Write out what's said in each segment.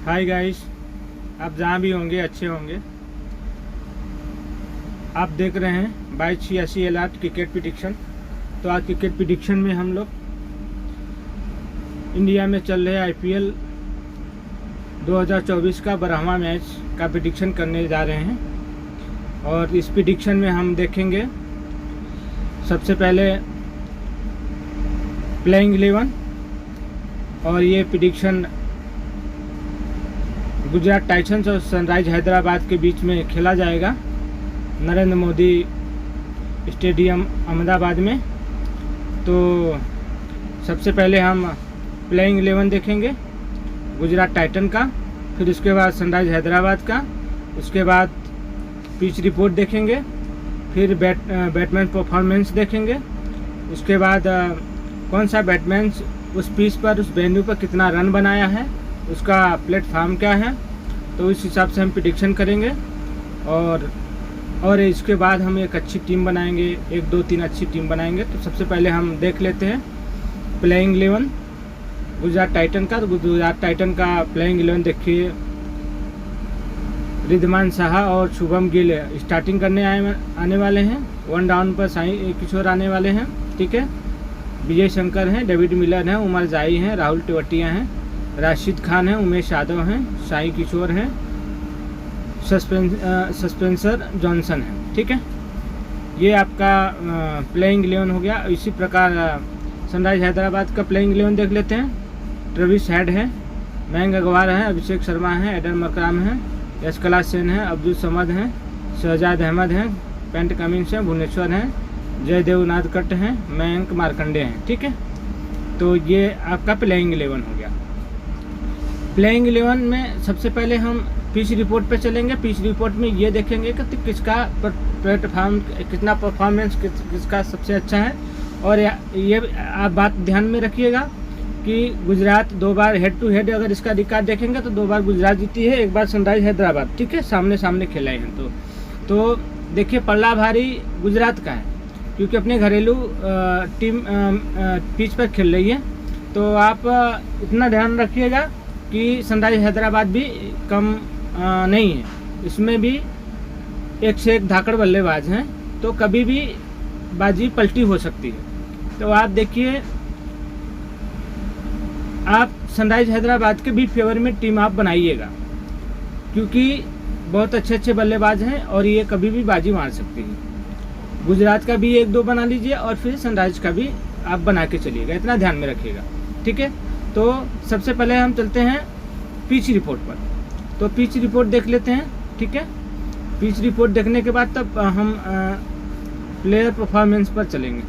Hi guys, आप जहाँ भी होंगे अच्छे होंगे। आप देख रहे हैं 2286 अलर्ट क्रिकेट प्रिडिक्शन। तो आज क्रिकेट प्रिडिक्शन में हम लोग इंडिया में चल रहे IPL 2024 का 12वां मैच का प्रिडिक्शन करने जा रहे हैं। और इस प्रिडिक्शन में हम देखेंगे सबसे पहले प्लेइंग 11, और ये प्रिडिक्शन गुजरात टाइटंस और सनराइज हैदराबाद के बीच में खेला जाएगा नरेंद्र मोदी स्टेडियम अहमदाबाद में। तो सबसे पहले हम प्लेइंग 11 देखेंगे गुजरात टाइटन का, फिर उसके बाद सनराइज हैदराबाद का, उसके बाद पिच रिपोर्ट देखेंगे, फिर बैट्समैन परफॉर्मेंस देखेंगे, उसके बाद कौन सा बैट्समैन उस पिच पर उस वेन्यू पर कितना रन बनाया है, उसका प्लेटफॉर्म क्या है। तो इस हिसाब से हम प्रिडिक्शन करेंगे और इसके बाद हम एक अच्छी टीम बनाएंगे, 1 2 3 अच्छी टीम बनाएंगे। तो सबसे पहले हम देख लेते हैं प्लेइंग 11 गुजरात टाइटन का। तो गुजरात टाइटन का प्लेइंग 11 देखिए, रिद्धमान साहा और शुभम गिल स्टार्टिंग करने आने वाले हैं। 1 डाउन पर साई किशोर आने वाले हैं, ठीक है। विजय शंकर हैं, डेविड मिलर हैं, उमर जाई हैं, राहुल तेवतिया हैं, राशिद खान हैं, उमेश यादव हैं, साई किशोर हैं, सस्पेंसर जॉनसन है, ठीक है। ये आपका प्लेइंग 11 हो गया। इसी प्रकार सनराइज हैदराबाद का प्लेइंग 11 देख लेते हैं। ट्रेविस हेड है, मयंक अग्रवाल हैं, अभिषेक शर्मा हैं, एडन मकराम हैं, यशकला सेन हैं, अब्दुल समद हैं, शहजाद अहमद हैं, पेंट कमिंस हैं, भुवनेश्वर हैं, जयदेव नादकट हैं, मयंक मार्कंडे हैं, ठीक है। तो ये आपका प्लेइंग 11 हो गया। प्लेइंग 11 में सबसे पहले हम पिच रिपोर्ट पे चलेंगे। पिच रिपोर्ट में ये देखेंगे कि किसका प्लेटफॉर्म, कितना परफॉर्मेंस किसका सबसे अच्छा है। और ये आप बात ध्यान में रखिएगा कि गुजरात 2 बार हेड टू हेड अगर इसका रिकॉर्ड देखेंगे तो 2 बार गुजरात जीती है, 1 बार सनराइज हैदराबाद, ठीक है, सामने सामने खेले हैं। तो देखिए पल्ला भारी गुजरात का है, क्योंकि अपने घरेलू टीम पिच पर खेल रही है। तो आप इतना ध्यान रखिएगा कि सनराइज हैदराबाद भी कम नहीं है, इसमें भी एक से एक धाकड़ बल्लेबाज हैं, तो कभी भी बाजी पलटी हो सकती है। तो आप देखिए, आप सनराइज हैदराबाद के भी फेवर में टीम आप बनाइएगा, क्योंकि बहुत अच्छे अच्छे बल्लेबाज हैं और ये कभी भी बाजी मार सकती है। गुजरात का भी 1 2 बना लीजिए और फिर सनराइज का भी आप बना के चलिएगा, इतना ध्यान में रखिएगा, ठीक है। तो सबसे पहले हम चलते हैं पिच रिपोर्ट पर। तो पिच रिपोर्ट देख लेते हैं, ठीक है। पिच रिपोर्ट देखने के बाद तब हम प्लेयर परफॉर्मेंस पर चलेंगे।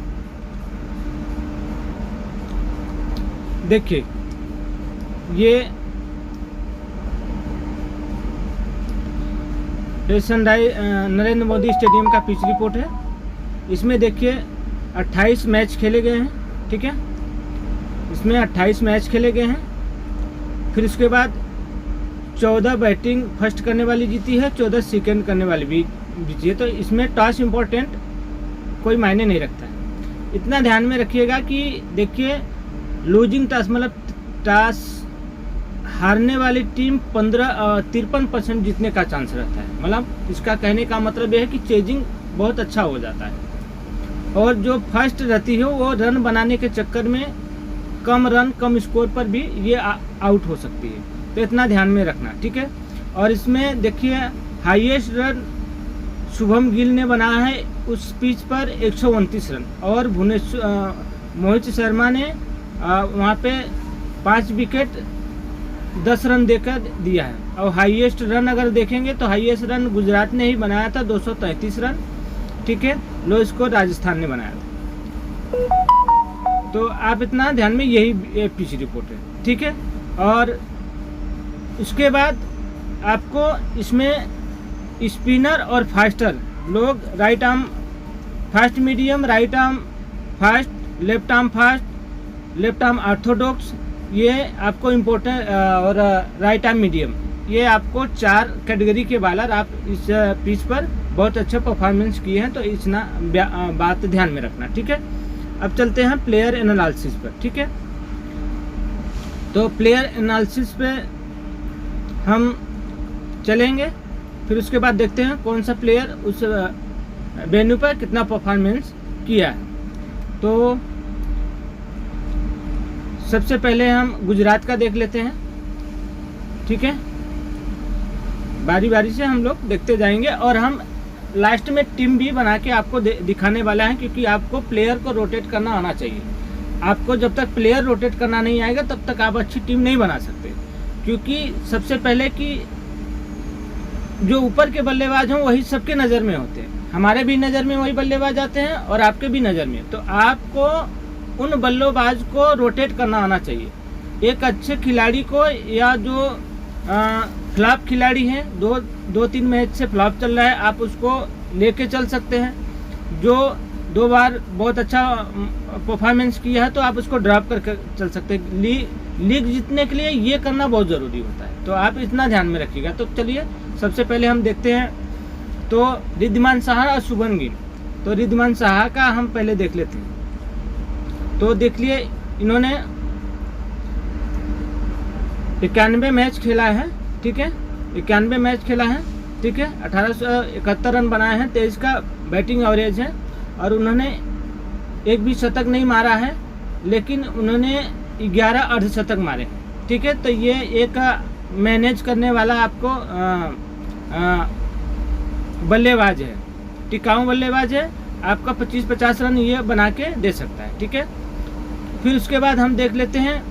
देखिए ये सनराइज नरेंद्र मोदी स्टेडियम का पिच रिपोर्ट है। इसमें देखिए 28 मैच खेले गए हैं, ठीक है। इसमें 28 मैच खेले गए हैं। फिर उसके बाद 14 बैटिंग फर्स्ट करने वाली जीती है, 14 सेकंड करने वाली भी जीती है। तो इसमें टॉस इम्पोर्टेंट कोई मायने नहीं रखता है। इतना ध्यान में रखिएगा कि देखिए लूजिंग टॉस मतलब टॉस हारने वाली टीम 53% जीतने का चांस रहता है। मतलब इसका कहने का मतलब यह है कि चेजिंग बहुत अच्छा हो जाता है, और जो फर्स्ट रहती है वो रन बनाने के चक्कर में कम रन कम स्कोर पर भी ये आउट हो सकती है। तो इतना ध्यान में रखना, ठीक है। और इसमें देखिए हाईएस्ट रन शुभम गिल ने बनाया है उस पिच पर 129 रन, और मोहित शर्मा ने वहाँ पे 5 विकेट 10 रन देकर दिया है। और हाईएस्ट रन अगर देखेंगे तो हाईएस्ट रन गुजरात ने ही बनाया था, 233 रन, ठीक है। लो स्कोर राजस्थान ने बनाया था। तो आप इतना ध्यान में, यही पिच रिपोर्ट है, ठीक है। और उसके बाद आपको इसमें स्पिनर और फास्टर लोग, right arm fast medium, right arm fast, left arm fast, left arm Orthodox, ये आपको इम्पोर्टेंट, और राइट आर्म मीडियम, ये आपको 4 कैटेगरी के बॉलर आप इस पिच पर बहुत अच्छा परफॉर्मेंस किए हैं। तो इतना बात ध्यान में रखना, ठीक है। अब चलते हैं प्लेयर एनालिसिस पर, ठीक है। तो प्लेयर एनालिसिस पे हम चलेंगे, फिर उसके बाद देखते हैं कौन सा प्लेयर उस वेन्यू पर कितना परफॉर्मेंस किया है। तो सबसे पहले हम गुजरात का देख लेते हैं, ठीक है। बारी बारी से हम लोग देखते जाएंगे और हम लास्ट में टीम भी बना के आपको दिखाने वाला है, क्योंकि आपको प्लेयर को रोटेट करना आना चाहिए। आपको जब तक प्लेयर रोटेट करना नहीं आएगा तब तक आप अच्छी टीम नहीं बना सकते, क्योंकि सबसे पहले कि जो ऊपर के बल्लेबाज हों वही सबके नज़र में होते हैं। हमारे भी नज़र में वही बल्लेबाज आते हैं और आपके भी नज़र में। तो आपको उन बल्लेबाज को रोटेट करना आना चाहिए। एक अच्छे खिलाड़ी को, या जो फ्लॉप खिलाड़ी हैं, दो तीन मैच से फ्लॉप चल रहा है, आप उसको लेके चल सकते हैं। जो 2 बार बहुत अच्छा परफॉर्मेंस किया है तो आप उसको ड्रॉप करके चल सकते हैं। लीग जीतने के लिए ये करना बहुत ज़रूरी होता है, तो आप इतना ध्यान में रखिएगा। तो चलिए सबसे पहले हम देखते हैं तो रिद्धिमान साहा और शुभमन गिल। तो रिद्धिमान साहा का हम पहले देख लेते हैं। तो देख लिए, इन्होंने 91 मैच खेला है, ठीक है। 91 मैच खेला है, ठीक है। 1871 रन बनाए हैं, 23 का बैटिंग एवरेज है, और उन्होंने एक भी शतक नहीं मारा है, लेकिन उन्होंने 11 अर्धशतक मारे, ठीक है। तो ये एक मैनेज करने वाला आपको बल्लेबाज है, टिकाऊ बल्लेबाज है। आपका 25-50 रन ये बना के दे सकता है, ठीक है। फिर उसके बाद हम देख लेते हैं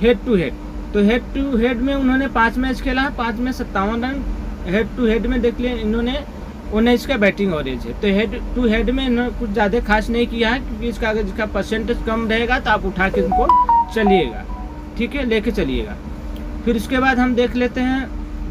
हेड टू हेड। तो हेड टू हेड में उन्होंने 5 मैच खेला है, 5 में 57 रन। हेड टू हेड में देख लिए इन्होंने 19 का बैटिंग एवरेज है। तो हेड टू हेड में इन्होंने कुछ ज़्यादा खास नहीं किया है, क्योंकि इसका अगर इसका परसेंटेज कम रहेगा तो आप उठा के इनको चलिएगा, ठीक है, लेके चलिएगा। फिर उसके बाद हम देख लेते हैं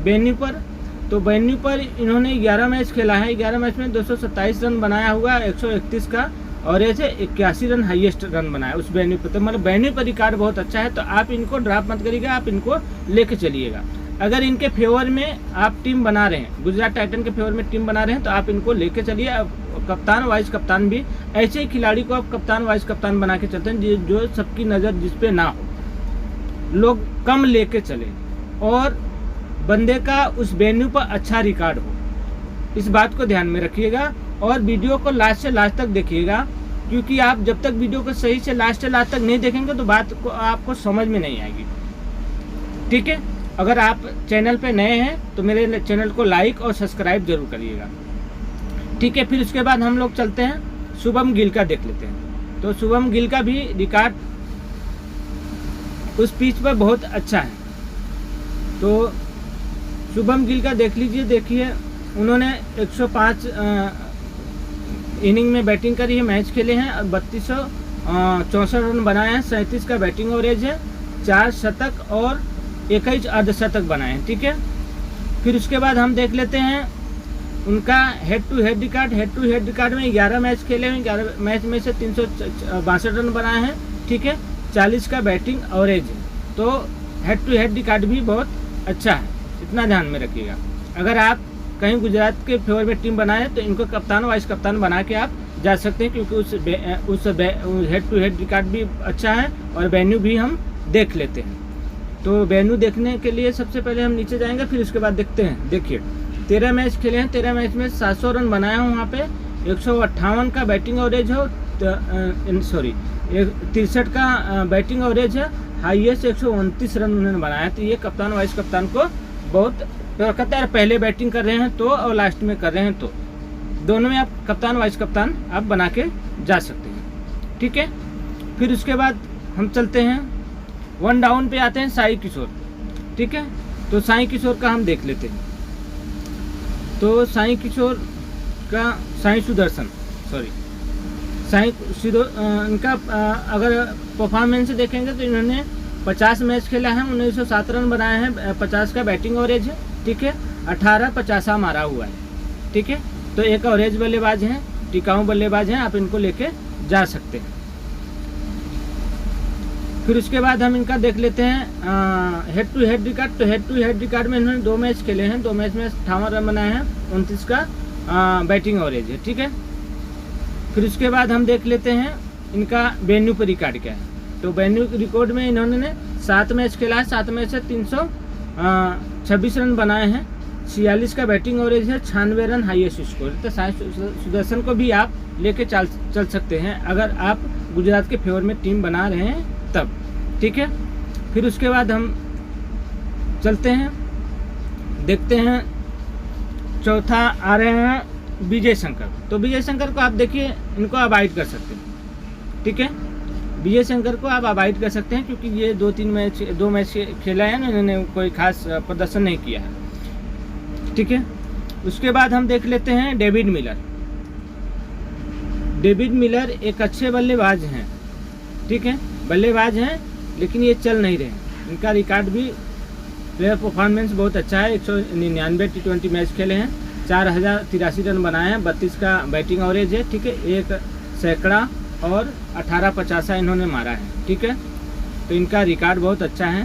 वेन्यू पर। तो वेन्यू पर इन्होंने 11 मैच खेला है, 11 मैच में 227 रन बनाया हुआ, 131 का एवरेज है, 81 रन हाईएस्ट रन बनाया उस वेन्यू पर। तो मतलब वेन्यू पर रिकॉर्ड बहुत अच्छा है। तो आप इनको ड्रॉप मत करिएगा, आप इनको लेके चलिएगा। अगर इनके फेवर में आप टीम बना रहे हैं, गुजरात टाइटन के फेवर में टीम बना रहे हैं, तो आप इनको लेके चलिए। कप्तान वाइस कप्तान भी, ऐसे ही खिलाड़ी को आप कप्तान वाइस कप्तान बना के चलते हैं जो सबकी नज़र जिस पे ना हो, लोग कम लेके चले और बंदे का उस वेन्यू पर अच्छा रिकॉर्ड हो। इस बात को ध्यान में रखिएगा और वीडियो को लास्ट से लास्ट तक देखिएगा, क्योंकि आप जब तक वीडियो को सही से लास्ट तक नहीं देखेंगे तो बात को आपको समझ में नहीं आएगी, ठीक है। अगर आप चैनल पे नए हैं तो मेरे चैनल को लाइक और सब्सक्राइब जरूर करिएगा, ठीक है। फिर उसके बाद हम लोग चलते हैं शुभम गिल का देख लेते हैं। तो शुभम गिल का भी रिकॉर्ड उस पिच पर बहुत अच्छा है। तो शुभम गिल का देख लीजिए, देखिए उन्होंने 105 इनिंग में बैटिंग करी है, मैच खेले हैं और 3264 रन बनाए हैं, 37 का बैटिंग एवरेज है, 4 शतक और 21 अर्धशतक बनाए हैं, ठीक है। फिर उसके बाद हम देख लेते हैं उनका head to head record. Head to head record में 11 मैच खेले हैं, 11 मैच में से 362 रन बनाए हैं, ठीक है, 40 का बैटिंग एवरेज है। तो हेड टू हेड रिकॉर्ड भी बहुत अच्छा है, इतना ध्यान में रखिएगा। अगर आप कहीं गुजरात के फेवर में टीम बनाए तो इनको कप्तान वाइस कप्तान बना के आप जा सकते हैं, क्योंकि उस हेड टू हेड रिकॉर्ड भी अच्छा है और वेन्यू भी हम देख लेते हैं। तो वेन्यू देखने के लिए सबसे पहले हम नीचे जाएंगे, फिर उसके बाद देखते हैं। देखिए 13 मैच खेले हैं, 13 मैच में 700 रन बनाया हूँ, वहाँ पे 158 का बैटिंग एवरेज है, 63 का बैटिंग एवरेज है, हाईएस्ट 129 रन उन्होंने बनाया। तो ये कप्तान वाइस कप्तान को बहुत कहता है, पहले बैटिंग कर रहे हैं तो और लास्ट में कर रहे हैं तो दोनों में आप कप्तान वाइस कप्तान आप बना के जा सकते हैं, ठीक है। फिर उसके बाद हम चलते हैं 1 डाउन पे आते हैं साई किशोर, ठीक है। तो साई किशोर का हम देख लेते हैं। तो साई किशोर का इनका अगर परफॉर्मेंस देखेंगे तो इन्होंने 50 मैच खेला है, 1907 रन बनाए हैं, 50 का बैटिंग एवरेज है, ठीक है, 18 50 मारा हुआ है, ठीक है। तो एक एवरेज बल्लेबाज हैं, टिकाऊ बल्लेबाज हैं, आप इनको लेके जा सकते हैं। फिर उसके बाद हम इनका देख लेते हैं हेड टू हेड रिकॉर्ड। तो हेड टू हेड रिकॉर्ड में इन्होंने 2 मैच खेले हैं, 2 मैच में 58 रन बनाए हैं, 29 का बैटिंग एवरेज है, ठीक है। फिर उसके बाद हम देख लेते हैं इनका वेन्यू पर रिकॉर्ड क्या है। तो वेन्यू रिकॉर्ड में इन्होंने 7 मैच खेला है, 7 मैच से 26 रन बनाए हैं, 46 का बैटिंग एवरेज है, 96 रन हाईएस्ट स्कोर। तो साई सुदर्शन को भी आप लेके चल सकते हैं अगर आप गुजरात के फेवर में टीम बना रहे हैं तब, ठीक है। फिर उसके बाद हम चलते हैं, देखते हैं चौथा आ रहे हैं विजय शंकर। तो विजय शंकर को आप देखिए, इनको अवॉइड कर सकते हैं, ठीक है। विजय शंकर को आप अवॉइड कर सकते हैं क्योंकि ये 2 मैच खेला है ना, इन्होंने कोई खास प्रदर्शन नहीं किया है, ठीक है। उसके बाद हम देख लेते हैं डेविड मिलर। डेविड मिलर एक अच्छे बल्लेबाज हैं, ठीक है, बल्लेबाज हैं, लेकिन ये चल नहीं रहे। इनका रिकॉर्ड भी प्लेयर परफॉर्मेंस बहुत अच्छा है। 199 T20 मैच खेले हैं, 4083 रन बनाए हैं, 32 का बैटिंग एवरेज है, ठीक है। 1 सैकड़ा और 18 50 इन्होंने मारा है, ठीक है। तो इनका रिकॉर्ड बहुत अच्छा है,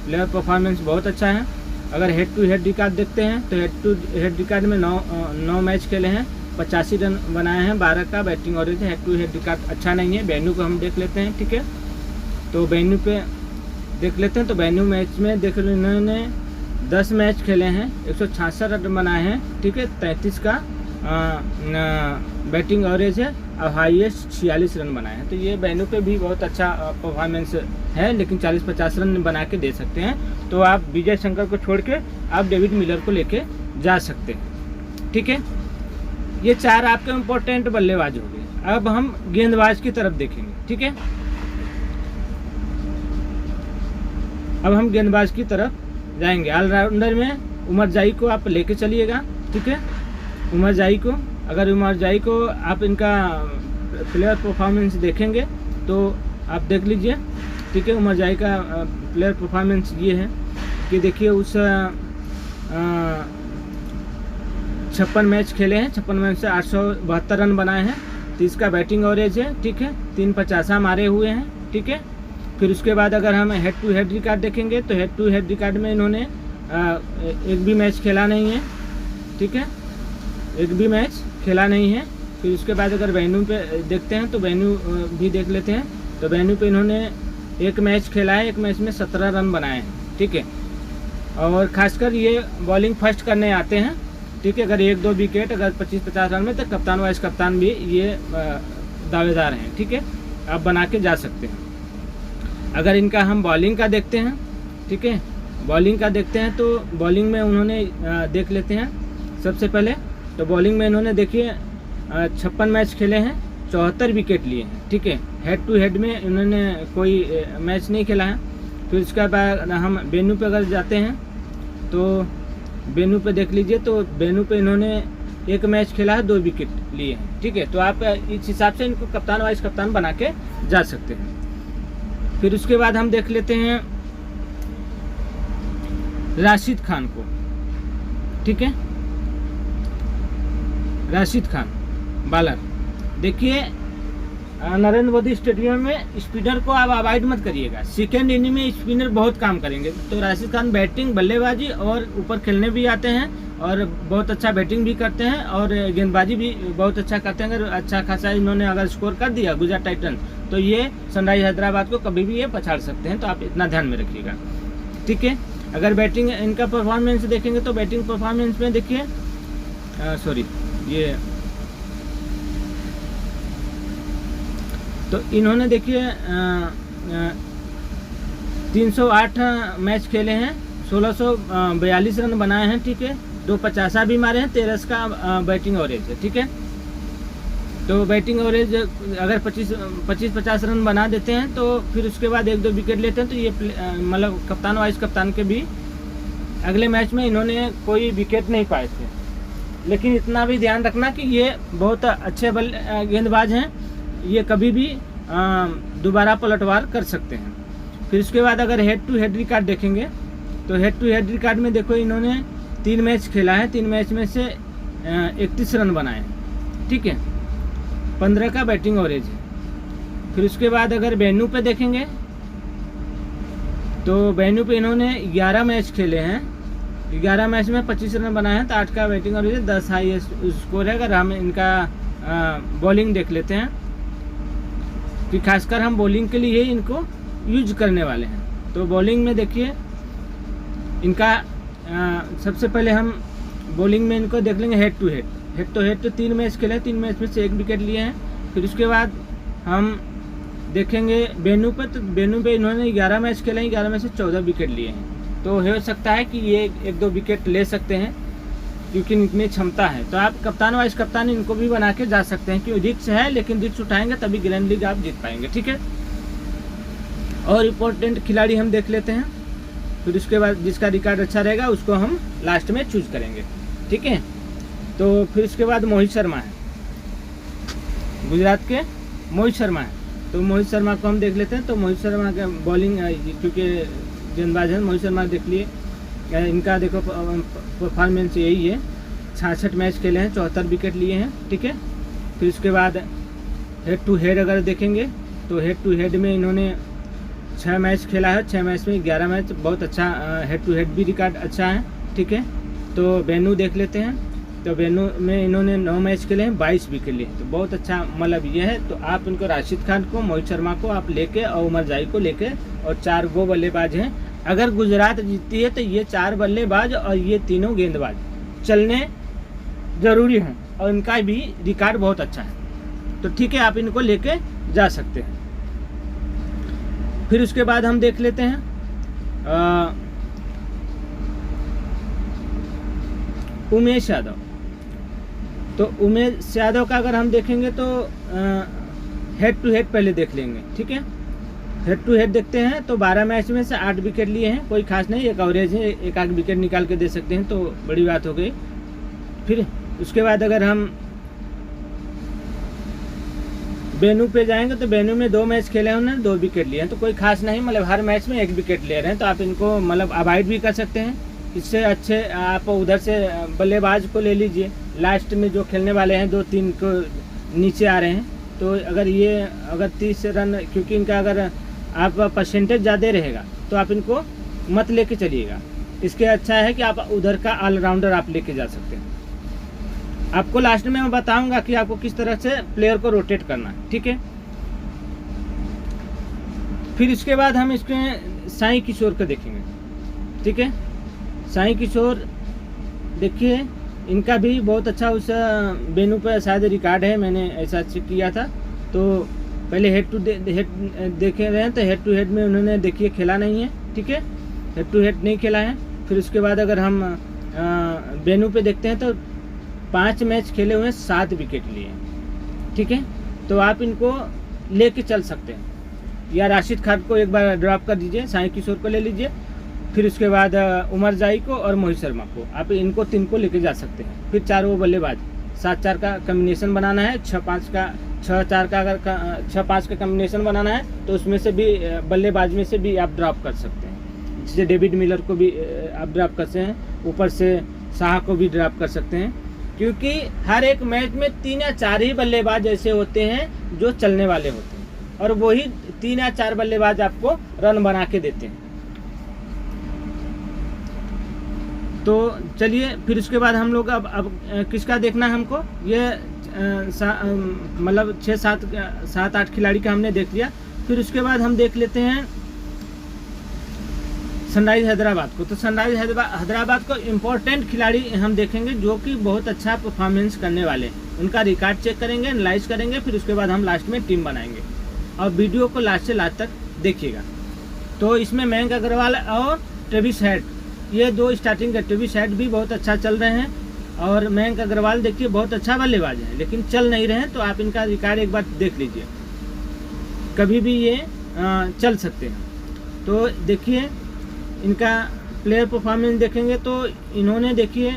प्लेयर परफॉर्मेंस बहुत अच्छा है। अगर हेड टू हेड रिकॉर्ड देखते हैं तो हेड टू हेड रिकॉर्ड में 9 मैच खेले हैं, 85 रन बनाए हैं, 12 का बैटिंग एवरेज है। हेड टू हेड रिकॉर्ड अच्छा नहीं है। वेन्यू को हम देख लेते हैं, ठीक है। तो वेन्यू पे देख लेते हैं, तो वेन्यू मैच में देख लो, इन्होंने 10 मैच खेले हैं, 166 रन बनाए हैं, ठीक है। 33 का बैटिंग एवरेज है और हाईएस्ट 46 रन बनाए हैं। तो ये वेन्यू पे भी बहुत अच्छा परफॉर्मेंस है, लेकिन 40-50 रन बना के दे सकते हैं। तो आप विजय शंकर को छोड़ के आप डेविड मिलर को लेके जा सकते हैं, ठीक है। ये 4 आपके इम्पोर्टेंट बल्लेबाज हो गए। अब हम गेंदबाज की तरफ देखेंगे, ठीक है। अब हम गेंदबाज की तरफ जाएंगे। ऑलराउंडर में उमर जाई को आप लेके चलिएगा, ठीक है। उमर जाई को, अगर उमर जाई को आप इनका प्लेयर परफॉर्मेंस देखेंगे तो आप देख लीजिए, ठीक है। उमर जाई का प्लेयर परफॉर्मेंस ये है कि देखिए, उस 56 मैच खेले हैं, 56 मैच से 872 रन बनाए हैं, 30 का बैटिंग एवरेज है, ठीक है। 350 मारे हुए हैं, ठीक है। फिर उसके बाद अगर हम हेड टू हेड रिकॉर्ड देखेंगे तो हेड टू हेड रिकॉर्ड में इन्होंने एक भी मैच खेला नहीं है, ठीक है, एक भी मैच खेला नहीं है। फिर उसके बाद अगर वेन्यू पे देखते हैं तो वेन्यू भी देख लेते हैं। तो वेन्यू पे इन्होंने एक मैच खेला है, एक मैच में 17 रन बनाए हैं, ठीक है। और खासकर ये बॉलिंग फर्स्ट करने आते हैं, ठीक है। अगर 1-2 विकेट अगर 25-50 रन में, तो कप्तान वाइस कप्तान भी ये दावेदार हैं, ठीक है। आप बना के जा सकते हैं। अगर इनका हम बॉलिंग का देखते हैं, ठीक है, बॉलिंग का देखते हैं तो बॉलिंग में उन्होंने देख लेते हैं। सबसे पहले तो बॉलिंग में इन्होंने देखिए 56 मैच खेले हैं, 74 विकेट लिए हैं, ठीक है। हेड टू हेड में इन्होंने कोई मैच नहीं खेला है। फिर उसके बाद हम वेन्यू पे अगर जाते हैं तो वेन्यू पे देख लीजिए, तो वेन्यू पे इन्होंने एक मैच खेला है, 2 विकेट लिए हैं, ठीक है। तो आप इस हिसाब से इनको कप्तान वाइस कप्तान बना के जा सकते हैं। फिर उसके बाद हम देख लेते हैं राशिद खान को, ठीक है। राशिद खान बॉलर, देखिए नरेंद्र मोदी स्टेडियम में स्पिनर को आप अवॉइड मत करिएगा। सेकेंड इनिंग में स्पिनर बहुत काम करेंगे। तो राशिद खान बैटिंग, बल्लेबाजी और ऊपर खेलने भी आते हैं और बहुत अच्छा बैटिंग भी करते हैं और गेंदबाजी भी बहुत अच्छा करते हैं। अगर अच्छा खासा इन्होंने अगर स्कोर कर दिया गुजरात टाइटन, तो ये सनराइज हैदराबाद को कभी भी ये पछाड़ सकते हैं। तो आप इतना ध्यान में रखिएगा, ठीक है। अगर बैटिंग इनका परफॉर्मेंस देखेंगे तो बैटिंग परफॉर्मेंस में देखिए, ये तो इन्होंने देखिए 308 मैच खेले हैं, 1642 रन बनाए हैं, ठीक है। 250 भी मारे हैं, 13 का बैटिंग एवरेज है, ठीक है। तो बैटिंग एवरेज अगर 25-50 रन बना देते हैं तो फिर उसके बाद 1-2 विकेट लेते हैं, तो ये मतलब कप्तान वाइस कप्तान के भी अगले मैच में इन्होंने कोई विकेट नहीं पाए थे। लेकिन इतना भी ध्यान रखना कि ये बहुत अच्छे गेंदबाज हैं, ये कभी भी दोबारा पलटवार कर सकते हैं। फिर उसके बाद अगर हेड टू हेड रिकॉर्ड देखेंगे तो हेड टू हेड रिकॉर्ड में देखो, इन्होंने 3 मैच खेला है, 3 मैच में से 31 रन बनाए हैं, ठीक है। 15 का बैटिंग एवरेज है। फिर उसके बाद अगर वेन्यू पे देखेंगे तो वेन्यू पे इन्होंने 11 मैच खेले हैं, 11 मैच में 25 रन बनाए हैं, तो 8 का बैटिंग एवरेज है, 10 हाईएस्ट स्कोर है। अगर हम इनका बॉलिंग देख लेते हैं कि खासकर हम बॉलिंग के लिए इनको यूज करने वाले हैं, तो बॉलिंग में देखिए इनका सबसे पहले हम बॉलिंग में इनको देख लेंगे हेड टू हेड तो 3 मैच खेले हैं, 3 मैच में से 1 विकेट लिए हैं। फिर उसके बाद हम देखेंगे बेनू पे, तो बेनू पे इन्होंने 11 मैच खेले हैं, 11 में से 14 विकेट लिए हैं। तो हो सकता है कि ये 1-2 विकेट ले सकते हैं क्योंकि इनमें क्षमता है। तो आप कप्तान वाइस कप्तान इनको भी बना के जा सकते हैं, क्योंकि रिस्क है, लेकिन रिस्क उठाएंगे तभी ग्रैंड लीग आप जीत पाएंगे। ठीक है, और इम्पोर्टेंट खिलाड़ी हम देख लेते हैं। फिर उसके बाद जिसका रिकॉर्ड अच्छा रहेगा उसको हम लास्ट में चूज करेंगे। ठीक है, तो फिर उसके बाद मोहित शर्मा है, गुजरात के मोहित शर्मा है। तो मोहित शर्मा को हम देख लेते हैं। तो मोहित शर्मा का बॉलिंग, क्योंकि गेंदबाज है मोहित शर्मा, देख लिए इनका देखो परफॉर्मेंस यही है। 66 मैच खेले हैं, 74 विकेट लिए हैं। ठीक है, फिर उसके बाद हेड टू हेड अगर देखेंगे तो हेड टू हेड में इन्होंने 6 मैच खेला है, 6 मैच में 11 मैच, बहुत अच्छा हेड टू हेड भी रिकॉर्ड अच्छा है। ठीक है, तो बेनू देख लेते हैं। तो बेनू में इन्होंने 9 मैच खेले हैं, 22 विकेट लिए, तो बहुत अच्छा मतलब ये है। तो आप इनको राशिद खान को, मोहित शर्मा को आप लेके और उमर जाई को लेके, और 4 वो बल्लेबाज हैं। अगर गुजरात जीतती है तो ये 4 बल्लेबाज और ये तीनों गेंदबाज चलने ज़रूरी हैं, और इनका भी रिकॉर्ड बहुत अच्छा है। तो ठीक है, आप इनको लेके जा सकते हैं। फिर उसके बाद हम देख लेते हैं उमेश यादव। तो उमेश यादव का अगर हम देखेंगे तो हेड टू हेड पहले देख लेंगे। ठीक है, हेड टू हेड देखते हैं। तो 12 मैच में से 8 विकेट लिए हैं, कोई खास नहीं, एक एवरेज है, एक आध विकेट निकाल के दे सकते हैं, तो बड़ी बात हो गई। फिर उसके बाद अगर हम बेनू पे जाएंगे तो बेनू में 2 मैच खेले हैं, उन्होंने 2 विकेट लिए हैं, तो कोई खास नहीं, मतलब हर मैच में 1 विकेट ले रहे हैं। तो आप इनको मतलब अवॉइड भी कर सकते हैं। इससे अच्छे आप उधर से बल्लेबाज को ले लीजिए, लास्ट में जो खेलने वाले हैं 2-3 को नीचे आ रहे हैं। तो अगर 30 रन, क्योंकि इनका अगर आप परसेंटेज ज़्यादा रहेगा तो आप इनको मत लेके चलिएगा। इसके अच्छा है कि आप उधर का ऑलराउंडर आप लेके जा सकते हैं। आपको लास्ट में मैं बताऊंगा कि आपको किस तरह से प्लेयर को रोटेट करना है। ठीक है, फिर इसके बाद हम इसके साई किशोर को देखेंगे। ठीक है, साई किशोर देखिए, इनका भी बहुत अच्छा उस बेनू पर शायद रिकॉर्ड है, मैंने ऐसा चेक किया था। तो पहले हेड टू हेड देखे रहे हैं, तो हेड टू हेड में उन्होंने देखिए खेला नहीं है। ठीक है, हेड टू हेड नहीं खेला है। फिर उसके बाद अगर हम बेनू पे देखते हैं तो 5 मैच खेले हुए हैं, 7 विकेट लिए हैं। ठीक है, तो आप इनको लेके चल सकते हैं, या राशिद खान को एक बार ड्रॉप कर दीजिए, साई किशोर को ले लीजिए। फिर उसके बाद उमर जाई को और मोहित शर्मा को, आप इनको 3 को लेके जा सकते हैं। फिर 4 वो बल्लेबाज, 7-4 का कम्बिनेशन बनाना है, 6-5 का 6-4 का अगर 6-5 का कम्बिनेशन बनाना है तो उसमें से भी बल्लेबाज में से भी आप ड्रॉप कर सकते हैं। जैसे डेविड मिलर को भी आप ड्रॉप कर सकते हैं, ऊपर से शाह को भी ड्रॉप कर सकते हैं, क्योंकि हर एक मैच में 3 या 4 ही बल्लेबाज ऐसे होते हैं जो चलने वाले होते हैं, और वही 3 या 4 बल्लेबाज आपको रन बना के देते हैं। तो चलिए, फिर उसके बाद हम लोग अब किसका देखना है हमको, ये मतलब 7-8 खिलाड़ी का हमने देख लिया। फिर उसके बाद हम देख लेते हैं सनराइज हैदराबाद को। तो सनराइज हैदराबाद को इम्पोर्टेंट खिलाड़ी हम देखेंगे जो कि बहुत अच्छा परफॉर्मेंस करने वाले हैं, उनका रिकॉर्ड चेक करेंगे, एनालाइज करेंगे। फिर उसके बाद हम लास्ट में टीम बनाएंगे, और वीडियो को लास्ट से लास्ट तक देखिएगा। तो इसमें मयंक अग्रवाल और ट्रेविस हेड, ये 2 स्टार्टिंग के। ट्रेविस हेड भी बहुत अच्छा चल रहे हैं, और मयंक अग्रवाल देखिए बहुत अच्छा बल्लेबाज है, लेकिन चल नहीं रहे हैं। तो आप इनका रिकॉर्ड एक बार देख लीजिए, कभी भी ये चल सकते हैं। तो देखिए, इनका प्लेयर परफॉर्मेंस देखेंगे तो इन्होंने देखिए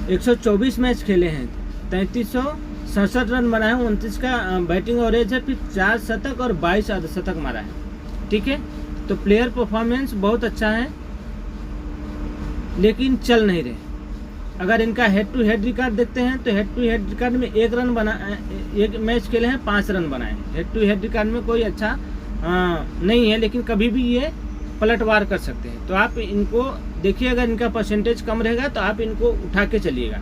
124 मैच खेले हैं, 3367 रन बनाए हैं, 29 का बैटिंग एवरेज है, फिर 4 शतक और 22 अर्धशतक मारा है। ठीक है, तो प्लेयर परफॉर्मेंस बहुत अच्छा है, लेकिन चल नहीं रहे। अगर इनका हेड टू हेड रिकॉर्ड देखते हैं तो हेड टू हेड रिकॉर्ड में 1 मैच खेले हैं, 5 रन बनाए। हेड टू हेड रिकॉर्ड में कोई अच्छा नहीं है, लेकिन कभी भी ये पलटवार कर सकते हैं। तो आप इनको देखिए, अगर इनका परसेंटेज कम रहेगा तो आप इनको उठा के चलिएगा।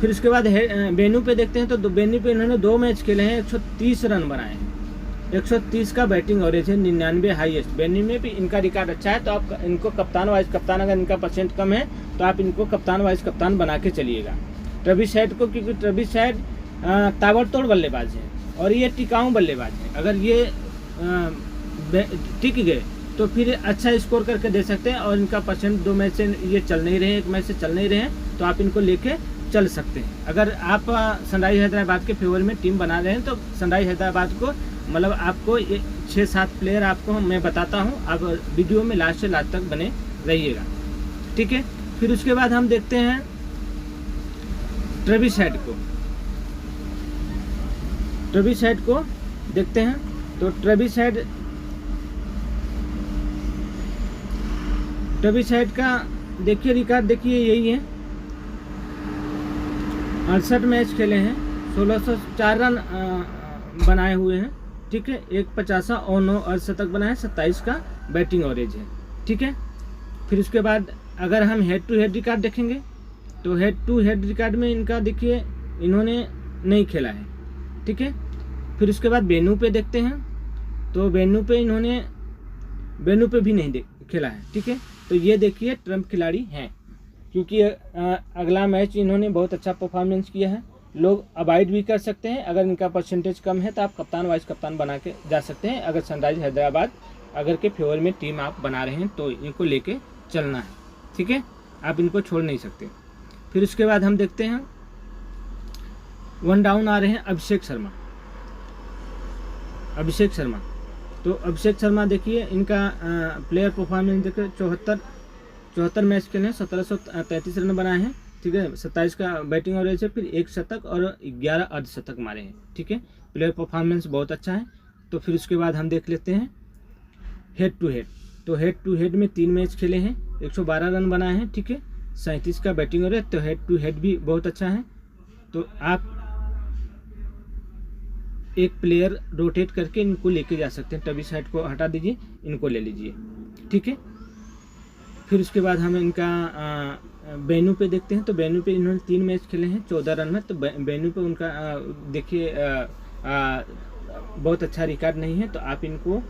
फिर उसके बाद बेनू पे देखते हैं तो बेनू पे इन्होंने 2 मैच खेले हैं, 130 रन बनाए हैं। 130 का बैटिंग एवरेज है, 99 हाईएस्ट। 92 भी इनका रिकॉर्ड अच्छा है, तो आप इनको कप्तान वाइस कप्तान, अगर इनका परसेंट कम है तो आप इनको कप्तान वाइस कप्तान बना के चलिएगा ट्रेविस हेड को, क्योंकि ट्रेविस हेड ताबड़तोड़ बल्लेबाज है और ये टिकाऊ बल्लेबाज है। अगर ये टिक गए तो फिर अच्छा स्कोर करके दे सकते हैं, और इनका परसेंट 2 मैच से ये चल नहीं रहे, 1 मैच से चल नहीं रहे हैं, तो आप इनको लेके चल सकते हैं। अगर आप सनराइज हैदराबाद के फेवर में टीम बना रहे हैं तो सनराइज हैदराबाद को मतलब आपको 6-7 प्लेयर आपको मैं बताता हूं, आप वीडियो में लास्ट से लास्ट तक बने रहिएगा, ठीक है। फिर उसके बाद हम देखते हैं ट्रेविस हेड को। ट्रेविस हेड को देखते हैं, तो ट्रेविस हेड का देखिए रिकॉर्ड, देखिए यही है, 68 मैच खेले हैं, 1604 रन बनाए हुए हैं, ठीक है। 150 और 9 अर्धशतक बनाए, 27 का बैटिंग एवरेज है, ठीक है। फिर उसके बाद अगर हम हेड टू हेड रिकॉर्ड देखेंगे तो हेड टू हेड रिकॉर्ड में इनका देखिए इन्होंने नहीं खेला है, ठीक है। फिर उसके बाद वेन्यू पे देखते हैं, तो वेन्यू पे भी नहीं खेला है, ठीक है। तो ये देखिए ट्रम्प खिलाड़ी हैं, क्योंकि अगला मैच इन्होंने बहुत अच्छा परफॉर्मेंस किया है। लोग अवॉइड भी कर सकते हैं, अगर इनका परसेंटेज कम है तो आप कप्तान वाइस कप्तान बना के जा सकते हैं। अगर सनराइज हैदराबाद अगर के फेवर में टीम आप बना रहे हैं तो इनको लेके चलना है, ठीक है, आप इनको छोड़ नहीं सकते। फिर उसके बाद हम देखते हैं 1 डाउन आ रहे हैं अभिषेक शर्मा। तो अभिषेक शर्मा देखिए इनका प्लेयर परफॉर्मेंस देखिए, 74 मैच खेले हैं, 1733 रन बनाए हैं, ठीक है। 27 का बैटिंग एवरेज है, फिर 1 शतक और 11 अर्धशतक मारे हैं, ठीक है। प्लेयर परफॉर्मेंस बहुत अच्छा है। तो फिर उसके बाद हम देख लेते हैं हेड टू हेड। तो हेड टू हेड में 3 मैच खेले हैं, 112 रन बनाए हैं, ठीक है, 37 का बैटिंग एवरेज। तो हेड टू हेड भी बहुत अच्छा है। तो आप एक प्लेयर रोटेट करके इनको लेके जा सकते हैं। ट्रेविस हेड को हटा दीजिए, इनको ले लीजिए, ठीक है। फिर उसके बाद हम इनका वेन्यू पे देखते हैं। तो वेन्यू पे इन्होंने 3 मैच खेले हैं, 14 रन में। तो वेन्यू पे उनका देखिए बहुत अच्छा रिकॉर्ड नहीं है, तो आप इनको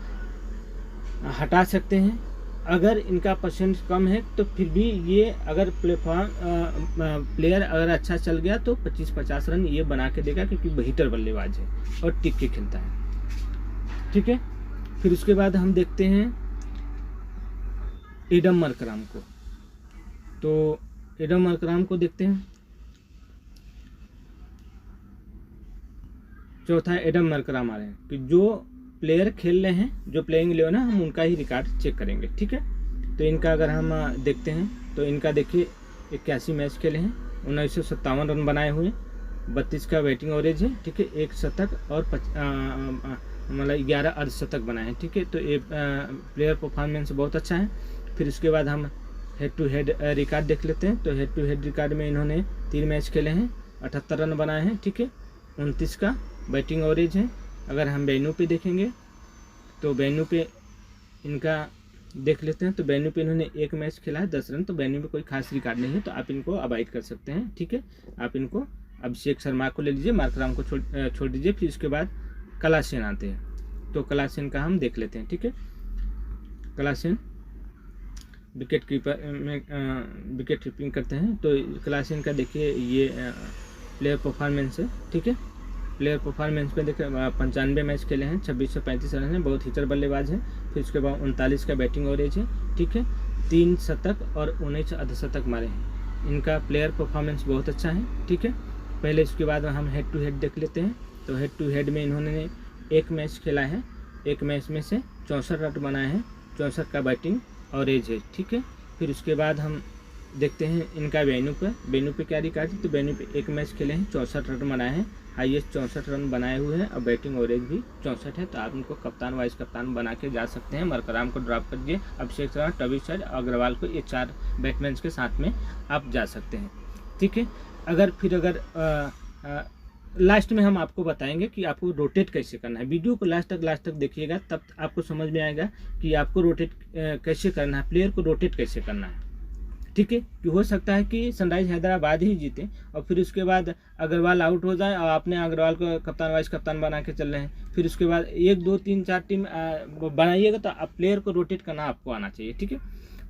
हटा सकते हैं। अगर इनका परसेंट कम है तो फिर भी ये अगर प्लेयर अगर अच्छा चल गया तो 25-50 रन ये बना के देगा, क्योंकि बेहतर बल्लेबाज है और टिक के खेलता है, ठीक है। फिर उसके बाद हम देखते हैं एडम मरकराम को। तो एडम मरकराम को देखते हैं, चौथा एडम मरकराम आ रहे हैं कि जो प्लेयर खेल रहे हैं, जो प्लेइंग 11 है, हम उनका ही रिकॉर्ड चेक करेंगे, ठीक है। तो इनका अगर हम देखते हैं तो इनका देखिए 81 मैच खेले हैं, 1957 रन बनाए हुए, 32 का बैटिंग एवरेज है, ठीक है, 1 शतक और मतलब 11 अर्धशतक बनाए हैं, ठीक है। तो ये प्लेयर परफॉर्मेंस बहुत अच्छा है। फिर उसके बाद हम हेड टू हेड रिकॉर्ड देख लेते हैं। तो हेड टू हेड रिकॉर्ड में इन्होंने 3 मैच खेले हैं, 78 रन बनाए हैं, ठीक है, 29 का बैटिंग एवरेज है। अगर हम वेन्यू पे देखेंगे तो वेन्यू पे इनका देख लेते हैं। तो वेन्यू पे इन्होंने 1 मैच खेला है, 10 रन। तो वेन्यू पे कोई खास रिकॉर्ड नहीं है, तो आप इनको अवॉइड कर सकते हैं, ठीक है। आप इनको अभिषेक शर्मा को ले लीजिए, मरकराम को छोड़ दीजिए। फिर उसके बाद कलासेन आते हैं। तो कलासेन का हम देख लेते हैं, ठीक है। कलासेन विकेट कीपिंग करते हैं। तो कलासेन का देखिए ये प्लेयर परफॉर्मेंस है, ठीक है। प्लेयर परफॉर्मेंस पे देखिए 95 मैच खेले हैं, 2635 रन है, बहुत हिटर बल्लेबाज है। फिर उसके बाद 39 का बैटिंग एवरेज है, ठीक है, 3 शतक और 19 अर्धशतक मारे हैं। इनका प्लेयर परफॉर्मेंस बहुत अच्छा है, ठीक है। पहले इसके बाद हम हेड टू हेड देख लेते हैं। तो हेड टू हेड में इन्होंने 1 मैच खेला है, 1 मैच में से 64 रन बनाए हैं, 64 का बैटिंग एवरेज है, ठीक है। फिर उसके बाद हम देखते हैं इनका वेन्यू पे क्या रिकॉर्ड है। तो वेन्यू पे 1 मैच खेले हैं, 64 रन बनाए हैं, हाईएस्ट 64 रन बनाए हुए हैं और बैटिंग एवरेज भी 64 है। तो आप इनको कप्तान वाइस कप्तान बना के जा सकते हैं। मरकराम को ड्रॉप कर दिए, अभिषेक शर्मा, ट्रेविस हेड, अग्रवाल को, ये 4 बैट्समैन के साथ में आप जा सकते हैं, ठीक है। अगर लास्ट में हम आपको बताएंगे कि आपको रोटेट कैसे करना है। वीडियो को लास्ट तक देखिएगा, तब आपको समझ में आएगा कि आपको रोटेट कैसे करना है, प्लेयर को रोटेट कैसे करना है, ठीक है, कि हो सकता है कि सनराइज हैदराबाद ही जीते और फिर उसके बाद अग्रवाल आउट हो जाए और आपने अग्रवाल को कप्तान वाइस कप्तान बना के चल रहे हैं। फिर उसके बाद 1 2 3 4 टीम बनाइएगा तो आप प्लेयर को रोटेट करना आपको आना चाहिए। ठीक है,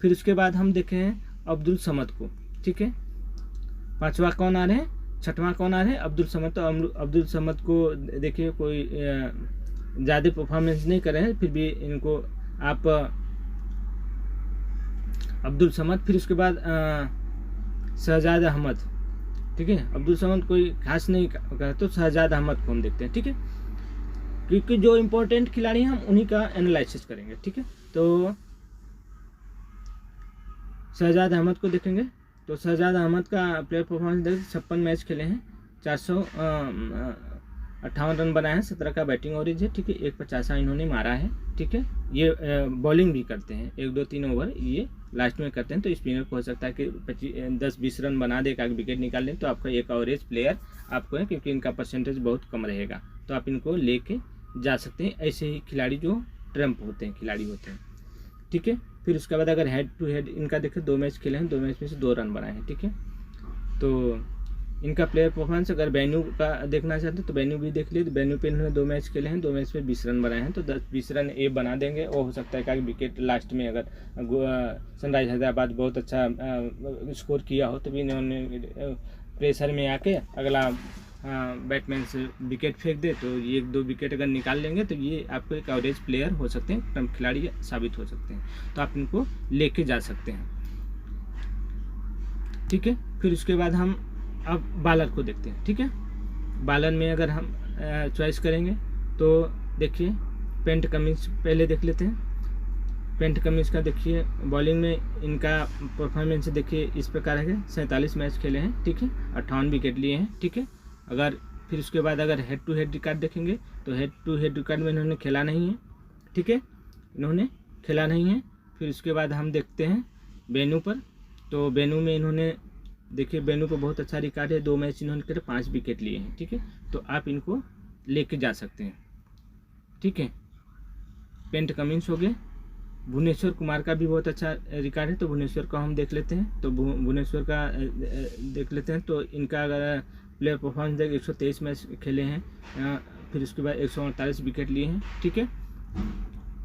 फिर उसके बाद हम देखे हैं अब्दुल समद को। ठीक है, 5वां कौन आ रहे हैं, 6वां कौन आ रहे हैं, अब्दुल समद। तो अब्दुल समद को देखिए कोई ज़्यादा परफॉर्मेंस नहीं कर रहे हैं, फिर भी इनको आप अब्दुल समद। फिर उसके बाद शहजाद अहमद। ठीक है, अब्दुल समद कोई खास नहीं कर तो शहजाद अहमद को हम देखते हैं। ठीक है, क्योंकि जो इम्पोर्टेंट खिलाड़ी हैं हम उन्हीं का एनालिसिस करेंगे। ठीक है, तो शहजाद अहमद को देखेंगे तो शहजाद अहमद का प्लेयर परफॉर्मेंस देखें, 56 मैच खेले हैं, 458 रन बनाए हैं, 17 का बैटिंग एवरेज है। ठीक है, 1/50 इन्होंने मारा है। ठीक है, ये बॉलिंग भी करते हैं, 1 2 3 ओवर ये लास्ट में करते हैं। तो स्पिनर को हो सकता है कि 10-20 रन बना दे, एक विकेट निकाल लें तो आपका एक एवरेज प्लेयर आपको है, क्योंकि इनका परसेंटेज बहुत कम रहेगा, तो आप इनको लेके जा सकते हैं। ऐसे ही खिलाड़ी जो ट्रम्प होते हैं, खिलाड़ी होते हैं। ठीक है, फिर उसके बाद अगर हेड टू हेड इनका देखें, 2 मैच खेले हैं, 2 मैच में से 2 रन बनाए हैं। ठीक है, तो इनका प्लेयर परफॉर्मेंस अगर बेन्यू का देखना चाहते हैं तो बेन्यू भी देख लिए। तो बेन्यू पे इन्होंने 2 मैच खेले हैं, 2 मैच में 20 रन बनाए हैं, तो 10-20 रन ये बना देंगे। वो हो सकता है कि विकेट लास्ट में अगर सनराइज हैदराबाद बहुत अच्छा स्कोर किया हो तो भी इन्होंने प्रेशर में आके अगला बैट्समैन से विकेट फेंक दे, तो 1-2 विकेट अगर निकाल लेंगे तो ये आपको एक एवरेज प्लेयर हो सकते हैं, टर्म खिलाड़ी साबित हो सकते हैं, तो आप इनको लेके जा सकते हैं। ठीक है, फिर उसके बाद हम अब बालर को देखते हैं। ठीक है, बालर में अगर हम चॉइस करेंगे तो देखिए पेंट कमिंस पहले देख लेते हैं। पेंट कमिंस का देखिए बॉलिंग में इनका परफॉर्मेंस देखिए इस प्रकार है, 47 मैच खेले हैं। ठीक है, 58 विकेट लिए हैं। ठीक है, अगर फिर उसके बाद अगर हेड टू हेड रिकॉर्ड देखेंगे तो हेड टू हेड रिकॉर्ड में इन्होंने खेला नहीं है। ठीक है, इन्होंने खेला नहीं है। फिर उसके बाद हम देखते हैं बेनू पर, तो बेनू में इन्होंने देखिए बेनू को बहुत अच्छा रिकॉर्ड है, 2 मैच इन्होंने करे 5 विकेट लिए हैं। ठीक है, तो आप इनको लेके जा सकते हैं। ठीक है, पेंट कमिंस हो गए। भुवनेश्वर कुमार का भी बहुत अच्छा रिकॉर्ड है, तो भुवनेश्वर का हम देख लेते हैं। तो भुवनेश्वर का देख लेते हैं, तो इनका अगर प्लेयर परफॉर्मेंस देख 123 मैच खेले हैं, फिर उसके बाद 148 विकेट लिए हैं। ठीक है,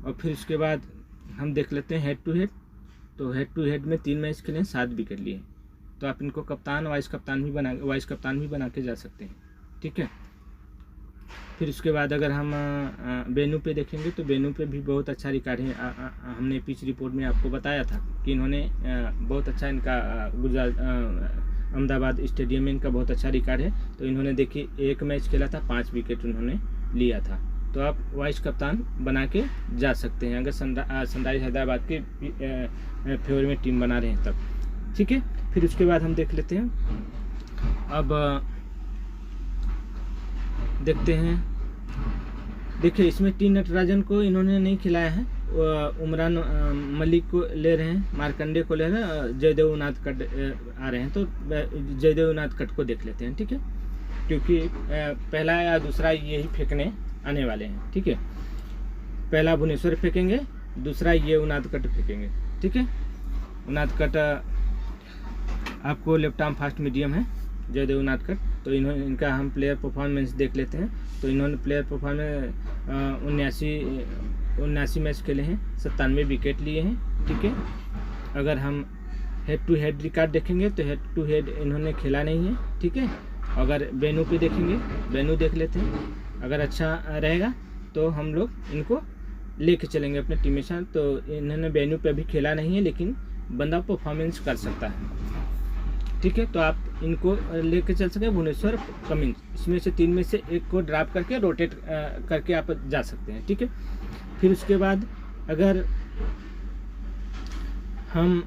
और फिर उसके बाद हम देख लेते हैं हेड टू हेड, तो हेड टू हेड में 3 मैच खेले हैं, 7 विकेट लिए हैं, तो आप इनको कप्तान वाइस कप्तान भी बना के जा सकते हैं। ठीक है, फिर उसके बाद अगर हम बेनू पे देखेंगे तो बेनू पे भी बहुत अच्छा रिकॉर्ड है। हमने पिच रिपोर्ट में आपको बताया था कि इन्होंने बहुत अच्छा इनका गुजरात अहमदाबाद स्टेडियम में इनका बहुत अच्छा रिकॉर्ड है। तो इन्होंने देखिए 1 मैच खेला था, 5 विकेट उन्होंने लिया था, तो आप वाइस कप्तान बना के जा सकते हैं अगर सनराइज हैदराबाद के फेवर में टीम बना रहे हैं तब। ठीक है, फिर उसके बाद हम देख लेते हैं, अब देखते हैं। देखिए इसमें टी नटराजन को इन्होंने नहीं खिलाया है, उमरान मलिक को ले रहे हैं, मार्कंडे को ले रहे हैं, जयदेव उनादकट आ रहे हैं, तो जयदेव उनादकट को देख लेते हैं। ठीक है, क्योंकि पहला या दूसरा यही फेंकने आने वाले हैं। ठीक है, पहला भुवनेश्वर फेंकेंगे, दूसरा ये उनादकट फेंकेंगे। ठीक है, उनादकट आपको लेफ्ट आर्म फास्ट मीडियम है जयदेव उनादकट, तो इनका हम प्लेयर परफॉर्मेंस देख लेते हैं। तो इन्होंने प्लेयर परफॉर्मेंस 79 मैच खेले हैं, 97 विकेट लिए हैं। ठीक है, अगर हम हेड टू हेड रिकॉर्ड देखेंगे तो हेड टू हेड इन्होंने खेला नहीं है। ठीक है, अगर बेनू पे देखेंगे, बेनू देख लेते हैं, अगर अच्छा रहेगा तो हम लोग इनको लेके चलेंगे अपने टीम में साथ। तो इन्होंने बेनू पे अभी खेला नहीं है, लेकिन बंदा परफॉर्मेंस कर सकता है। ठीक है, तो आप इनको लेके चल सके भुवनेश्वर कमिंस, इसमें से 3 में से एक को ड्रॉप करके रोटेट करके आप जा सकते हैं। ठीक है, फिर उसके बाद अगर हम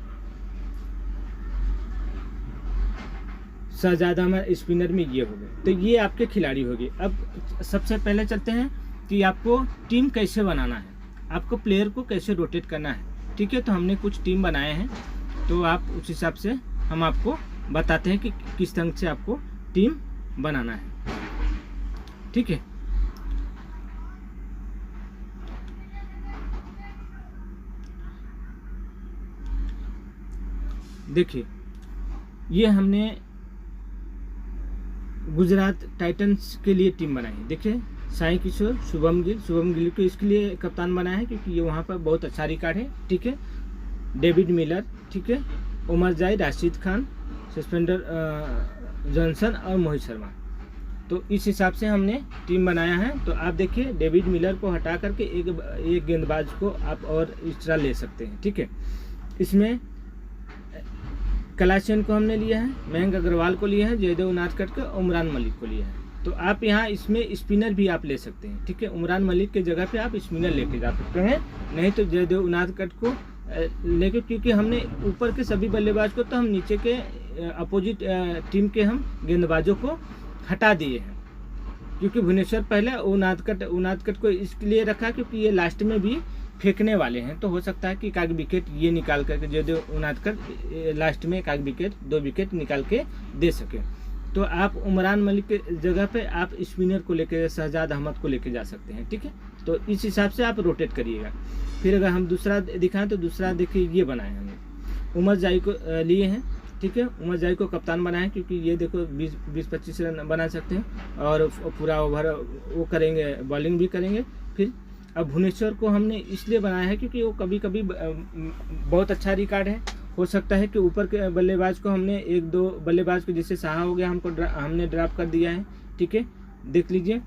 शहजाद अहमद स्पिनर में ये हो गए, तो ये आपके खिलाड़ी हो गए। अब सबसे पहले चलते हैं कि आपको टीम कैसे बनाना है, आपको प्लेयर को कैसे रोटेट करना है। ठीक है, तो हमने कुछ टीम बनाए हैं, तो आप उस हिसाब से हम आपको बताते हैं कि किस ढंग से आपको टीम बनाना है। ठीक है, देखिए ये हमने गुजरात टाइटंस के लिए टीम बनाई है। देखिए साई किशोर, शुभम गिल को इसके लिए कप्तान बनाया है क्योंकि ये वहाँ पर बहुत अच्छा रिकॉर्ड है। ठीक है, डेविड मिलर, ठीक है, उमर जाई, राशिद खान, सस्पेंडर जॉनसन और मोहित शर्मा। तो इस हिसाब से हमने टीम बनाया है। तो आप देखिए डेविड मिलर को हटा करके एक गेंदबाज को आप और एक्स्ट्रा ले सकते हैं। ठीक है, इसमें कलाशियन को हमने लिया है, मयंक अग्रवाल को लिया है, जयदेव उनादकट को, उमरान मलिक को लिया है। तो आप यहाँ इसमें स्पिनर भी आप ले सकते हैं। ठीक है, उमरान मलिक के जगह पे आप स्पिनर लेके जा सकते हैं, नहीं तो जयदेव उनादकट को लेके, क्योंकि हमने ऊपर के सभी बल्लेबाज को तो हम नीचे के अपोजिट टीम के हम गेंदबाजों को हटा दिए हैं, क्योंकि भुवनेश्वर पहले उनादकट को इसलिए रखा क्योंकि ये लास्ट में भी फेंकने वाले हैं। तो हो सकता है कि एक आध विकेट ये निकाल करके जयदेव उनादकट लास्ट में एक आध विकेट, 2 विकेट निकाल के दे सके। तो आप उमरान मलिक के जगह पे आप स्पिनर को लेके, शहजाद अहमद को लेके जा सकते हैं। ठीक है, तो इस हिसाब से आप रोटेट करिएगा। फिर अगर हम दूसरा दिखाएं तो दूसरा देखिए ये बनाए हमने, उमर जाई को लिए हैं। ठीक है, उमर जाई को कप्तान बनाए क्योंकि ये देखो 20-25 रन बना सकते हैं और पूरा ओवर वो करेंगे, बॉलिंग भी करेंगे। फिर अब भुवनेश्वर को हमने इसलिए बनाया है क्योंकि वो कभी कभी बहुत अच्छा रिकॉर्ड है। हो सकता है कि ऊपर के बल्लेबाज को हमने 1-2 बल्लेबाज को, जैसे साहा हो गया, हमने ड्रॉप कर दिया है। ठीक है, देख लीजिए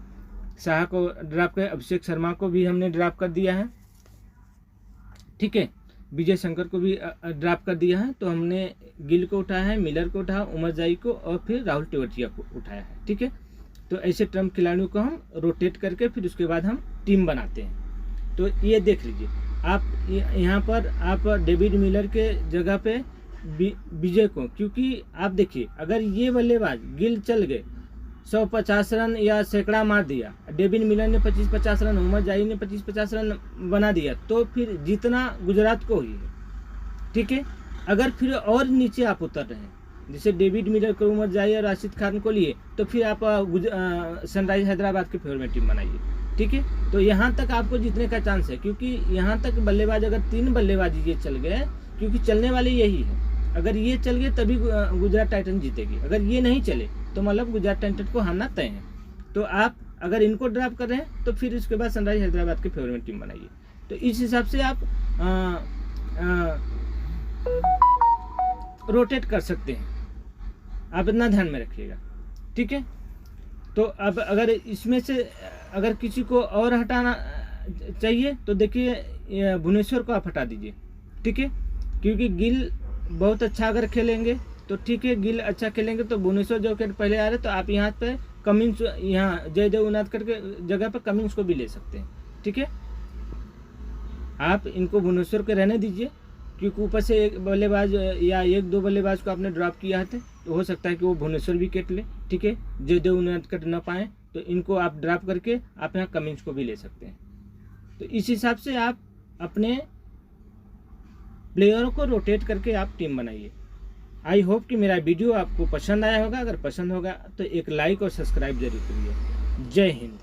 साहा को ड्रॉप कर, अभिषेक शर्मा को भी हमने ड्रॉप कर दिया है। ठीक है, विजय शंकर को भी ड्रॉप कर दिया है। तो हमने गिल को उठाया है, मिलर को उठाया, उमर जाई को और फिर राहुल तेवतिया को उठाया है। ठीक है, तो ऐसे ट्रम्प खिलाड़ियों को हम रोटेट करके फिर उसके बाद हम टीम बनाते हैं। तो ये देख लीजिए आप यहाँ पर आप डेविड मिलर के जगह पे विजय को, क्योंकि आप देखिए अगर ये बल्लेबाज गिल चल गए 150 रन या सैकड़ा मार दिया, डेविड मिलर ने 25-50 रन, उमर जाई ने 25-50 रन बना दिया, तो फिर जीतना गुजरात को ही है। ठीक है, अगर फिर और नीचे आप उतर रहे हैं, जैसे डेविड मिलर को, उमर जाई और राशिद खान को लिए, तो फिर आप सनराइज हैदराबाद के फेवर में टीम बनाइए। ठीक है, तो यहाँ तक आपको जीतने का चांस है, क्योंकि यहाँ तक बल्लेबाज, अगर 3 बल्लेबाजी ये चल गए, क्योंकि चलने वाले यही है, अगर ये चल गए तभी गुजरात टाइटन जीतेगी, अगर ये नहीं चले तो मतलब गुजरात टाइटन को हारना तय है। तो आप अगर इनको ड्रॉप कर रहे हैं तो फिर उसके बाद सनराइज हैदराबाद के फेवर में टीम बनाइए। तो इस हिसाब से आप रोटेट कर सकते हैं, आप इतना ध्यान में रखिएगा। ठीक है, तो अब अगर इसमें से अगर किसी को और हटाना चाहिए तो देखिए भुवनेश्वर को आप हटा दीजिए। ठीक है, क्योंकि गिल बहुत अच्छा अगर खेलेंगे तो ठीक है, गिल अच्छा खेलेंगे तो भुवनेश्वर जो कि पहले आ रहे, तो आप यहाँ पे कमिंस, यहाँ जयदेव उनादकट के जगह पे कमिंस को भी ले सकते हैं। ठीक है, आप इनको भुवनेश्वर के रहने दीजिए, क्योंकि ऊपर से एक बल्लेबाज या 1-2 बल्लेबाज को आपने ड्रॉप किया है, तो हो सकता है कि वो भुवनेश्वर विकेट ले। ठीक है, जयदेव उनादकट न पाएँ तो इनको आप ड्रॉप करके आप यहाँ कमिंस को भी ले सकते हैं। तो इस हिसाब से आप अपने प्लेयरों को रोटेट करके आप टीम बनाइए। आई होप कि मेरा वीडियो आपको पसंद आया होगा। अगर पसंद होगा तो एक लाइक और सब्सक्राइब जरूर करिए। जय हिंद।